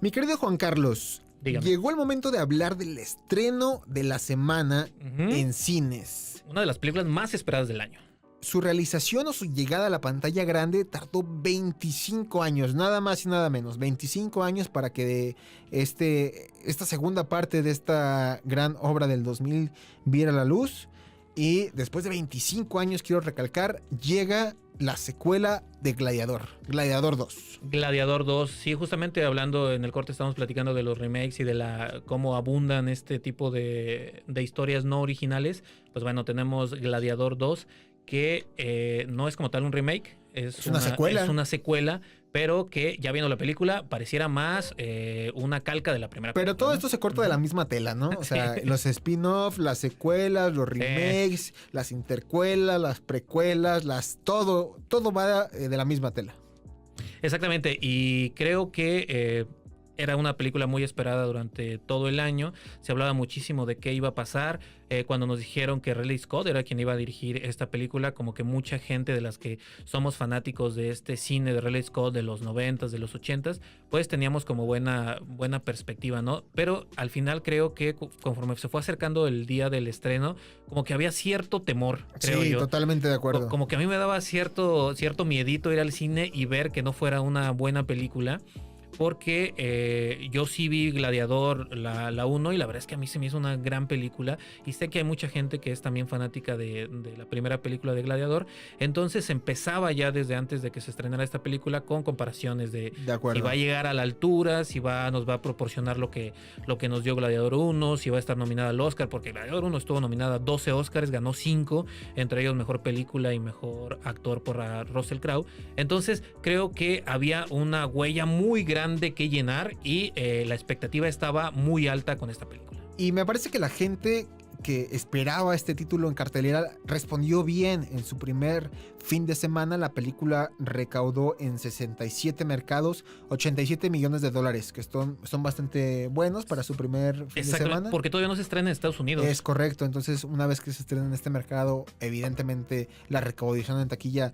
Mi querido Juan Carlos, Dígame. llegó el momento de hablar del estreno de la semana Ujú. en cines. Una de las películas más esperadas del año. Su realización o su llegada a la pantalla grande tardó 25 años, nada más y nada menos. 25 años para que esta segunda parte de esta gran obra del 2000 viera la luz. Y después de 25 años, quiero recalcar, llega la secuela de Gladiador, Gladiador 2. Gladiador 2, sí, justamente hablando en el corte estamos platicando de los remakes y de cómo abundan este tipo de historias no originales. Pues bueno, tenemos Gladiador 2, que no es como tal un remake, es una secuela. Es una secuela, pero que ya viendo la película pareciera más una calca de la primera película. Pero todo esto se corta de la misma tela, ¿no? O sea, Sí. los spin-off, las secuelas, los remakes, las intercuelas, las precuelas, todo va de la misma tela. Exactamente, y creo que era una película muy esperada durante todo el año. Se hablaba muchísimo de qué iba a pasar. Cuando nos dijeron que Ridley Scott era quien iba a dirigir esta película, como que mucha gente de las que somos fanáticos de este cine de Ridley Scott de los 90s, de los 80s, pues teníamos como buena perspectiva, ¿no? Pero al final creo que conforme se fue acercando el día del estreno, como que había cierto temor, creo Sí, yo. totalmente de acuerdo. Como que a mí me daba cierto miedito ir al cine y ver que no fuera una buena película. Porque yo sí vi Gladiador la 1 y la verdad es que a mí se me hizo una gran película y sé que hay mucha gente que es también fanática de la primera película de Gladiador. Entonces empezaba ya desde antes de que se estrenara esta película con comparaciones de acuerdo. Si va a llegar a la altura, si nos va a proporcionar lo que nos dio Gladiador 1, si va a estar nominada al Oscar, porque Gladiador 1 estuvo nominada a 12 Oscars, ganó 5, entre ellos mejor película y mejor actor por Russell Crowe. Entonces creo que había una huella muy grande que llenar y la expectativa estaba muy alta con esta película. Y me parece que la gente que esperaba este título en cartelera respondió bien. En su primer fin de semana la película recaudó en 67 mercados $87 millones, que son bastante buenos para su primer fin de semana. Porque todavía no se estrena en Estados Unidos. Es correcto, entonces una vez que se estrena en este mercado, evidentemente la recaudación en taquilla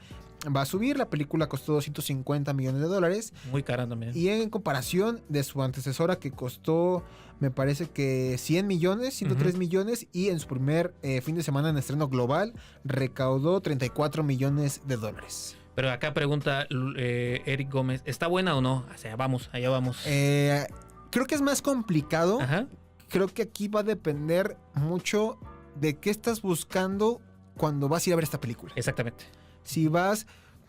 va a subir. La película costó $250 millones. Muy cara también. Y en comparación de su antecesora, que costó, me parece que 100 millones, 103 millones, y en su primer fin de semana en estreno global recaudó $34 millones. Pero acá pregunta Eric Gómez, ¿está buena o no? O sea, allá vamos. Creo que es más complicado. Ajá. Creo que aquí va a depender mucho de qué estás buscando cuando vas a ir a ver esta película. Exactamente. Si vas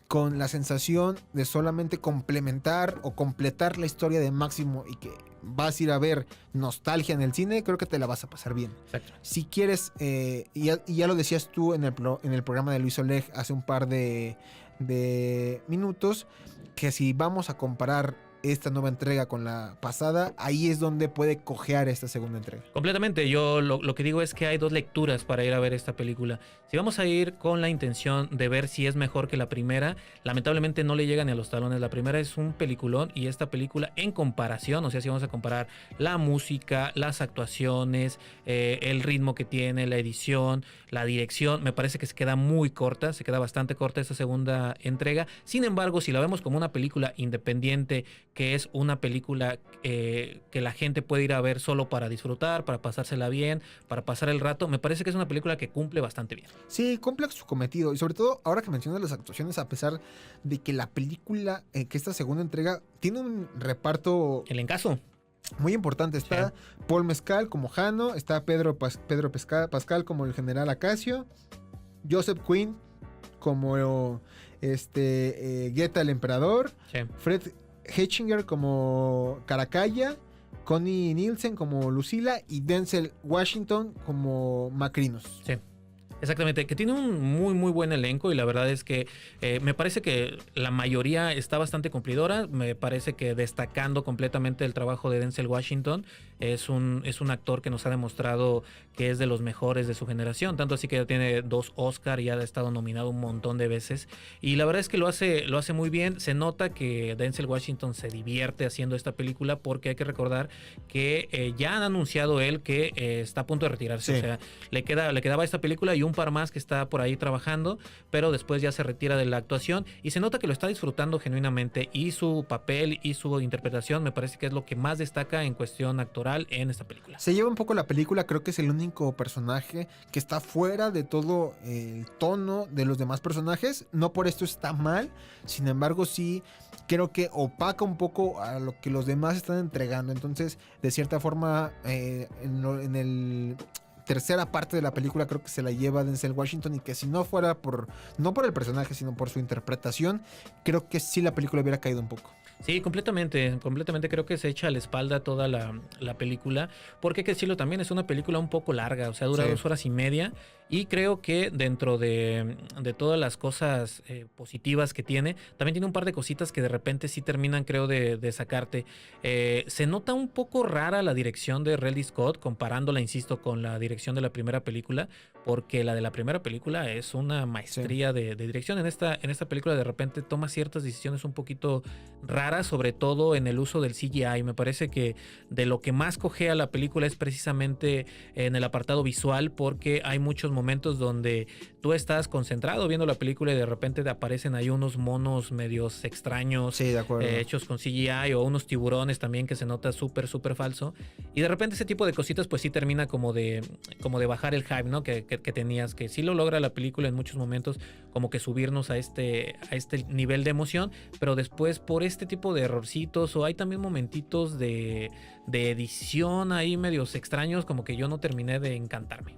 con la sensación de solamente complementar o completar la historia de Máximo y que vas a ir a ver nostalgia en el cine, creo que te la vas a pasar bien. Exacto. Si quieres, y ya lo decías tú en el programa de Luis Oleg hace un par de minutos, que si vamos a comparar esta nueva entrega con la pasada, ahí es donde puede cojear esta segunda entrega. Completamente, yo lo que digo es que hay dos lecturas para ir a ver esta película. Si vamos a ir con la intención de ver si es mejor que la primera, lamentablemente no le llega ni a los talones. La primera es un peliculón y esta película en comparación, o sea, si vamos a comparar la música, las actuaciones, el ritmo que tiene, la edición, la dirección, me parece que se queda muy corta, se queda bastante corta esta segunda entrega. Sin embargo, si la vemos como una película independiente, que es una película que la gente puede ir a ver solo para disfrutar, para pasársela bien, para pasar el rato, me parece que es una película que cumple bastante bien. Sí, cumple su cometido. Y sobre todo, ahora que mencionas las actuaciones, a pesar de que la película, que esta segunda entrega, tiene un reparto... El encaso. Muy importante. Está Paul Mescal como Jano, está Pedro Pascal como el general Acacio, Joseph Quinn como Geta el emperador, Fred Hetchinger como Caracalla, Connie Nielsen como Lucila y Denzel Washington como Macrinus. Sí. Exactamente, que tiene un muy muy buen elenco y la verdad es que me parece que la mayoría está bastante cumplidora. Me parece que destacando completamente el trabajo de Denzel Washington, es un actor que nos ha demostrado que es de los mejores de su generación, tanto así que ya tiene 2 Oscar y ha estado nominado un montón de veces y la verdad es que lo hace muy bien. Se nota que Denzel Washington se divierte haciendo esta película porque hay que recordar que ya han anunciado él que está a punto de retirarse. Sí. O sea, le quedaba esta película y un par más que está por ahí trabajando, pero después ya se retira de la actuación y se nota que lo está disfrutando genuinamente y su papel y su interpretación me parece que es lo que más destaca en cuestión actoral en esta película. Se lleva un poco la película, creo que es el único personaje que está fuera de todo el tono de los demás personajes. No por esto está mal, sin embargo sí creo que opaca un poco a lo que los demás están entregando. Entonces, de cierta forma, en el tercera parte de la película creo que se la lleva Denzel Washington, y que si no fuera no por el personaje, sino por su interpretación, creo que sí la película hubiera caído un poco. Sí, completamente creo que se echa a la espalda toda la película, porque hay que decirlo también, es una película un poco larga, o sea, dura 2 horas y media, y creo que dentro de todas las cosas positivas que tiene, también tiene un par de cositas que de repente sí terminan, creo, de sacarte. Se nota un poco rara la dirección de Ridley Scott, comparándola, insisto, con la dirección de la primera película, porque la de la primera película es una maestría de dirección. En esta película de repente toma ciertas decisiones un poquito raras, sobre todo en el uso del CGI. Me parece que de lo que más cojea la película es precisamente en el apartado visual, porque hay muchos momentos donde tú estás concentrado viendo la película y de repente te aparecen ahí unos monos medios extraños, Sí, de acuerdo. hechos con CGI, o unos tiburones también que se nota súper falso, y de repente ese tipo de cositas pues sí termina como de bajar el hype, ¿no? que tenías, que sí lo logra la película en muchos momentos, como que subirnos a este nivel de emoción, pero después por este tipo de errorcitos, o hay también momentitos de edición ahí medios extraños, como que yo no terminé de encantarme.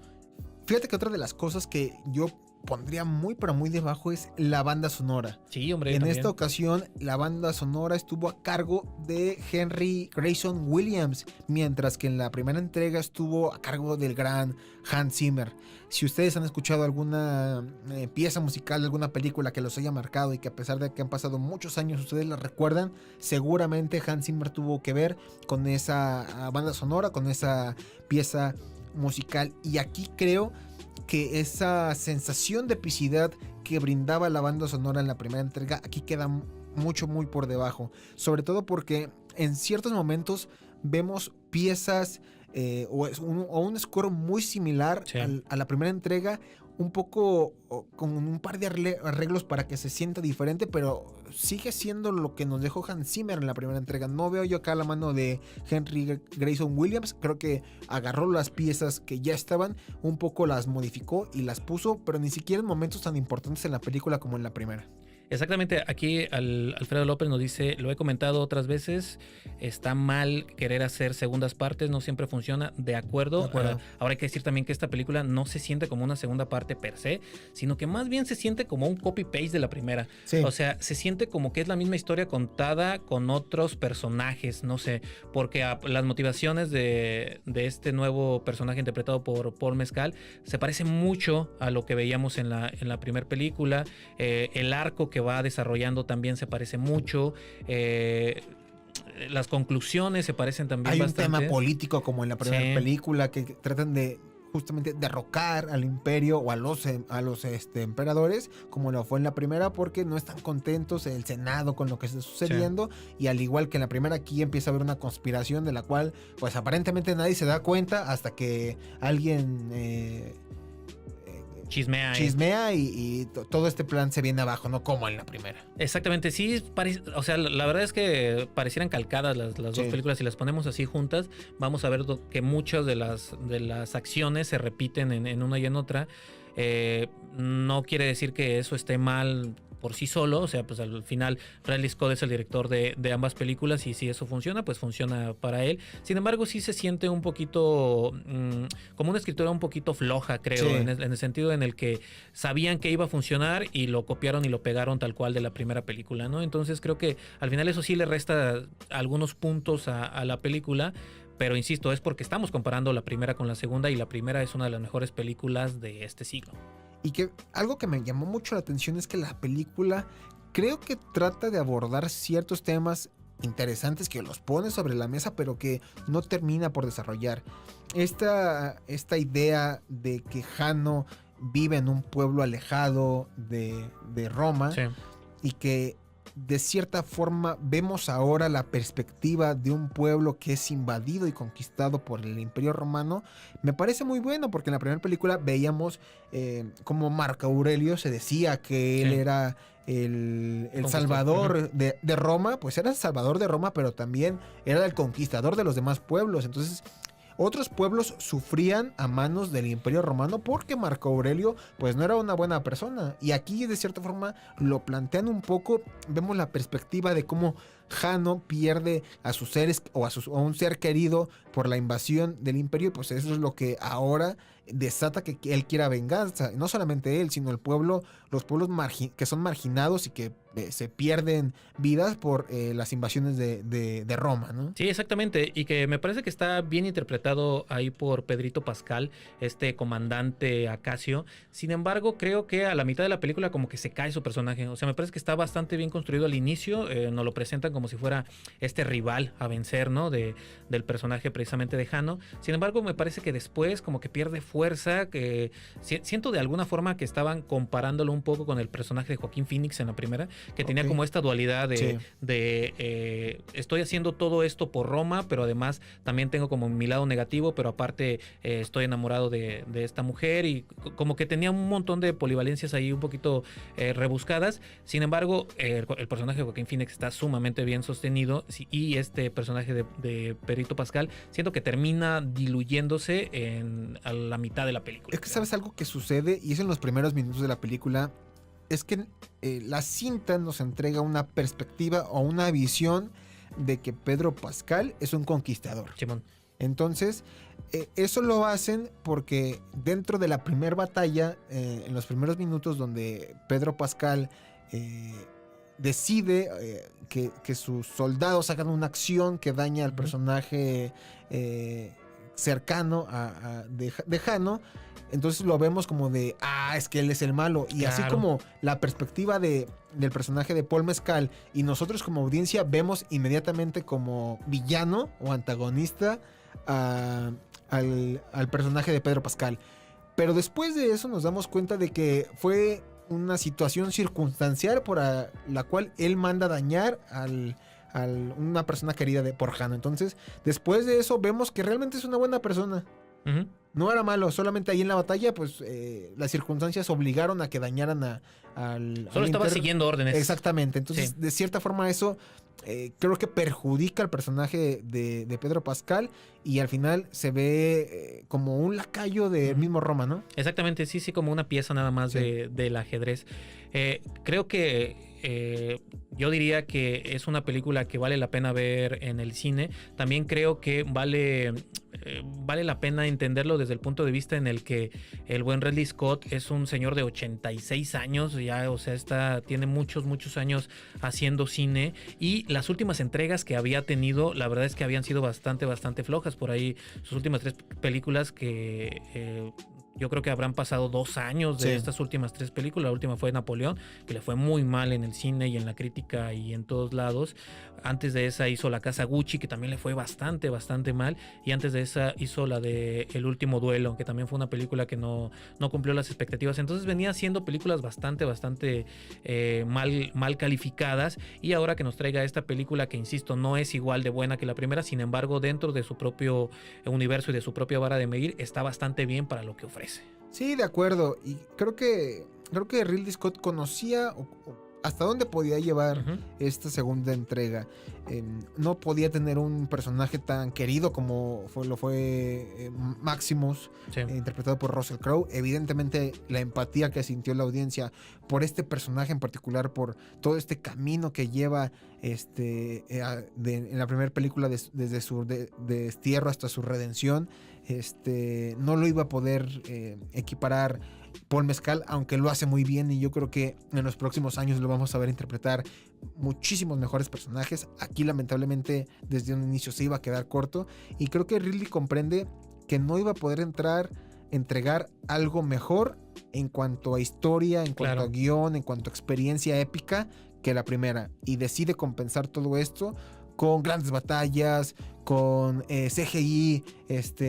Fíjate que otra de las cosas que yo pondría muy pero muy debajo es la banda sonora. Sí, hombre. En también. esta ocasión la banda sonora estuvo a cargo de Henry Grayson Williams, mientras que en la primera entrega estuvo a cargo del gran Hans Zimmer. Si ustedes han escuchado alguna pieza musical de alguna película que los haya marcado y que a pesar de que han pasado muchos años ustedes la recuerdan, seguramente Hans Zimmer tuvo que ver con esa banda sonora, con esa pieza musical. Y aquí creo que esa sensación de epicidad que brindaba la banda sonora en la primera entrega aquí queda muy por debajo, sobre todo porque en ciertos momentos vemos piezas o un score muy similar a la primera entrega, un poco con un par de arreglos para que se sienta diferente, pero sigue siendo lo que nos dejó Hans Zimmer en la primera entrega. No veo yo acá la mano de Henry Grayson Williams. Creo que agarró las piezas que ya estaban, un poco las modificó y las puso, pero ni siquiera en momentos tan importantes en la película como en la primera. Exactamente, aquí Alfredo López nos dice, lo he comentado otras veces, está mal querer hacer segundas partes, no siempre funciona, de acuerdo. Ahora hay que decir también que esta película no se siente como una segunda parte per se, sino que más bien se siente como un copy-paste de la primera. Sí. O sea, se siente como que es la misma historia contada con otros personajes, no sé, porque las motivaciones de este nuevo personaje interpretado por Paul Mescal se parece mucho a lo que veíamos en la primera película. El arco que va desarrollando también se parece mucho. Las conclusiones se parecen también bastante. Hay un tema político como en la primera película, que tratan de justamente derrocar al imperio o a los emperadores, como lo fue en la primera, porque no están contentos el Senado con lo que está sucediendo. Y al igual que en la primera, aquí empieza a haber una conspiración de la cual pues aparentemente nadie se da cuenta hasta que alguien chismea y todo este plan se viene abajo, no como en la primera. Exactamente, sí, o sea, la verdad es que parecieran calcadas las dos películas. Si las ponemos así juntas, vamos a ver que muchas de las acciones se repiten en una y en otra. No quiere decir que eso esté mal por sí solo, o sea, pues al final Ridley Scott es el director de ambas películas, y si eso funciona, pues funciona para él. Sin embargo, sí se siente un poquito como una escritura un poquito floja, creo, en el sentido en el que sabían que iba a funcionar y lo copiaron y lo pegaron tal cual de la primera película, ¿no? Entonces creo que al final eso sí le resta algunos puntos a la película. Pero insisto, es porque estamos comparando la primera con la segunda, y la primera es una de las mejores películas de este siglo. Y que algo que me llamó mucho la atención es que la película creo que trata de abordar ciertos temas interesantes, que los pone sobre la mesa, pero que no termina por desarrollar. Esta idea de que Hanno vive en un pueblo alejado de Roma, y que de cierta forma vemos ahora la perspectiva de un pueblo que es invadido y conquistado por el Imperio Romano, me parece muy bueno, porque en la primera película veíamos como Marco Aurelio se decía que él era el salvador de Roma, pues era el salvador de Roma, pero también era el conquistador de los demás pueblos. Entonces otros pueblos sufrían a manos del Imperio Romano porque Marco Aurelio pues no era una buena persona. Y aquí de cierta forma lo plantean un poco, vemos la perspectiva de cómo Jano pierde a sus seres o a un ser querido por la invasión del Imperio, y pues eso es lo que ahora desata que él quiera venganza. No solamente él, sino el pueblo, los pueblos que son marginados y que se pierden vidas por las invasiones de Roma, ¿no? Sí, exactamente, y que me parece que está bien interpretado ahí por Pedrito Pascal, este comandante Acacio. Sin embargo, creo que a la mitad de la película como que se cae su personaje. O sea, me parece que está bastante bien construido al inicio, nos lo presentan como si fuera este rival a vencer, ¿no? Del personaje precisamente de Jano. Sin embargo, me parece que después como que pierde fuerza, que siento de alguna forma que estaban comparándolo un poco con el personaje de Joaquín Phoenix en la primera, que tenía como esta dualidad de estoy haciendo todo esto por Roma, pero además también tengo como mi lado negativo, pero aparte estoy enamorado de esta mujer, y como que tenía un montón de polivalencias ahí un poquito rebuscadas. Sin embargo, el personaje de Joaquín Phoenix está sumamente bien sostenido, y este personaje de Pedrito Pascal siento que termina diluyéndose a la mitad de la película. Es que sabes algo que sucede, y es en los primeros minutos de la película, es que la cinta nos entrega una perspectiva o una visión de que Pedro Pascal es un conquistador. Simón. Entonces, eso lo hacen porque dentro de la primera batalla, en los primeros minutos donde Pedro Pascal decide que sus soldados hagan una acción que daña al personaje cercano de Jano, entonces lo vemos como de, es que él es el malo. Y claro, así como la perspectiva del personaje de Paul Mescal, y nosotros como audiencia vemos inmediatamente como villano o antagonista al personaje de Pedro Pascal. Pero después de eso nos damos cuenta de que fue una situación circunstancial por la cual él manda dañar a una persona querida por Jano. Entonces, después de eso vemos que realmente es una buena persona. Uh-huh. No era malo, solamente ahí en la batalla, pues las circunstancias obligaron a que dañaran Solo estaba siguiendo órdenes. Exactamente. Entonces, sí, de cierta forma, eso creo que perjudica al personaje de Pedro Pascal, y al final se ve como un lacayo del mismo Roma, ¿no? Exactamente, sí, como una pieza nada más del ajedrez. Creo que yo diría que es una película que vale la pena ver en el cine. También creo que vale la pena entenderlo desde el punto de vista en el que el buen Ridley Scott es un señor de 86 años ya, o sea, tiene muchos años haciendo cine, y las últimas entregas que había tenido, la verdad es que habían sido bastante flojas. Por ahí sus últimas 3 películas que yo creo que habrán pasado 2 años de estas últimas 3 películas. La última fue Napoleón, que le fue muy mal en el cine y en la crítica y en todos lados. Antes de esa hizo La Casa Gucci, que también le fue bastante mal. Y antes de esa hizo la de El Último Duelo, que también fue una película que no cumplió las expectativas. Entonces venía haciendo películas bastante mal calificadas. Y ahora que nos traiga esta película, que insisto, no es igual de buena que la primera, sin embargo, dentro de su propio universo y de su propia vara de medir, está bastante bien para lo que ofrece. Sí, de acuerdo. Y creo que Ridley Scott conocía hasta dónde podía llevar esta segunda entrega. No podía tener un personaje tan querido como lo fue Maximus, interpretado por Russell Crowe. Evidentemente, la empatía que sintió la audiencia por este personaje en particular, por todo este camino que lleva en la primera película, desde su destierro hasta su redención, no lo iba a poder equiparar Paul Mescal, aunque lo hace muy bien, y yo creo que en los próximos años lo vamos a ver interpretar muchísimos mejores personajes. Aquí lamentablemente desde un inicio se iba a quedar corto, y creo que Ridley comprende que no iba a poder entregar algo mejor en cuanto a historia, en cuanto a guión, en cuanto a experiencia épica que la primera, y decide compensar todo esto con grandes batallas, con CGI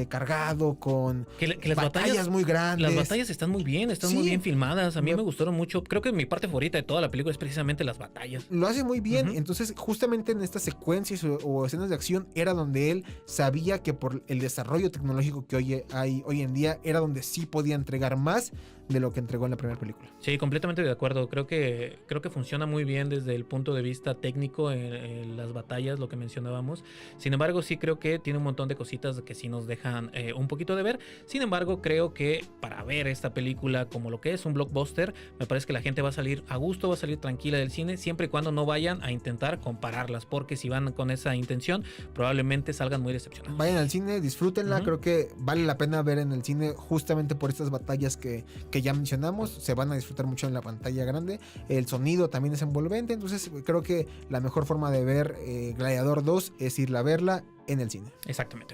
cargado, con que las batallas muy grandes. Las batallas están muy bien, están muy bien filmadas. A mí me gustaron mucho. Creo que mi parte favorita de toda la película es precisamente las batallas. Lo hace muy bien. Entonces, justamente en estas secuencias o escenas de acción era donde él sabía que por el desarrollo tecnológico que hay hoy en día, era donde sí podía entregar más de lo que entregó en la primera película. Sí, completamente de acuerdo. Creo que funciona muy bien desde el punto de vista técnico en las batallas, lo que mencionábamos. Sin embargo, sí creo que tiene un montón de cositas que sí nos dejan un poquito de ver. Sin embargo, creo que para ver esta película como lo que es un blockbuster, me parece que la gente va a salir a gusto, va a salir tranquila del cine, siempre y cuando no vayan a intentar compararlas, porque si van con esa intención, probablemente salgan muy decepcionados. Vayan al cine, disfrútenla. Creo que vale la pena ver en el cine justamente por estas batallas que ya mencionamos. Se van a disfrutar mucho en la pantalla grande. El sonido también es envolvente. Entonces creo que la mejor forma de ver Gladiador 2 es irla a verla en el cine. Exactamente.